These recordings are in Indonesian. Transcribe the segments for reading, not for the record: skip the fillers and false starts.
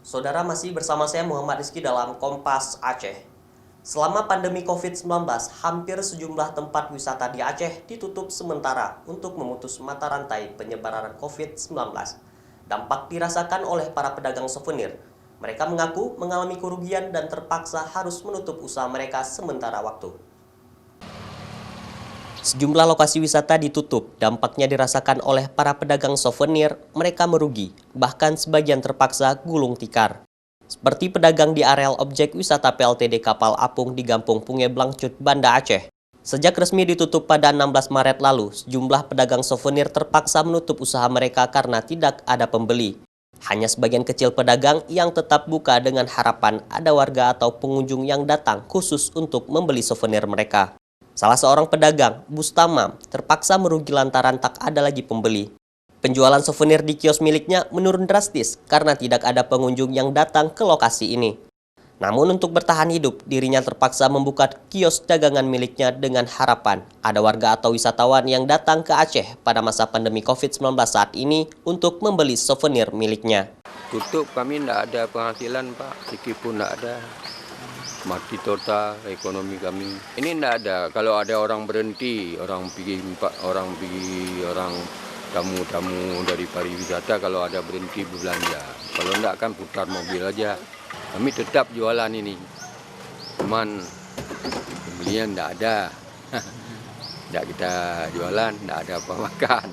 Saudara, masih bersama saya Muhammad Rizky dalam Kompas Aceh. Selama pandemi COVID-19, hampir sejumlah tempat wisata di Aceh ditutup sementara untuk memutus mata rantai penyebaran COVID-19. Dampak dirasakan oleh para pedagang souvenir. Mereka mengaku mengalami kerugian dan terpaksa harus menutup usaha mereka sementara waktu. Sejumlah lokasi wisata ditutup, dampaknya dirasakan oleh para pedagang souvenir, mereka merugi, bahkan sebagian terpaksa gulung tikar. Seperti pedagang di areal objek wisata PLTD Kapal Apung di Gampung Punge Blangcut, Banda Aceh. Sejak resmi ditutup pada 16 Maret lalu, sejumlah pedagang souvenir terpaksa menutup usaha mereka karena tidak ada pembeli. Hanya sebagian kecil pedagang yang tetap buka dengan harapan ada warga atau pengunjung yang datang khusus untuk membeli souvenir mereka. Salah seorang pedagang, Bustamam, terpaksa merugi lantaran tak ada lagi pembeli. Penjualan souvenir di kios miliknya menurun drastis karena tidak ada pengunjung yang datang ke lokasi ini. Namun untuk bertahan hidup, dirinya terpaksa membuka kios dagangan miliknya dengan harapan ada warga atau wisatawan yang datang ke Aceh pada masa pandemi COVID-19 saat ini untuk membeli souvenir miliknya. Tutup, kami tidak ada penghasilan, Pak. Sedikit pun tidak ada. Mati total ekonomi kami. Ini tidak ada. Kalau ada orang berhenti, orang tamu-tamu dari pariwisata, kalau ada berhenti berbelanja. Kalau tidak kan putar mobil aja. Kami tetap jualan ini. Cuman pembelian tidak ada. Tidak kita jualan, tidak ada apa makan.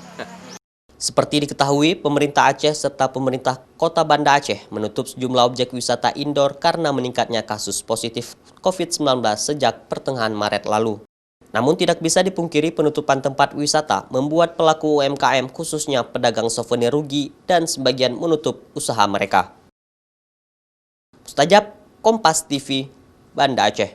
Seperti diketahui, pemerintah Aceh serta pemerintah Kota Banda Aceh menutup sejumlah objek wisata indoor karena meningkatnya kasus positif COVID-19 sejak pertengahan Maret lalu. Namun tidak bisa dipungkiri penutupan tempat wisata membuat pelaku UMKM khususnya pedagang souvenir rugi dan sebagian menutup usaha mereka. Mustajab, Kompas TV, Banda Aceh.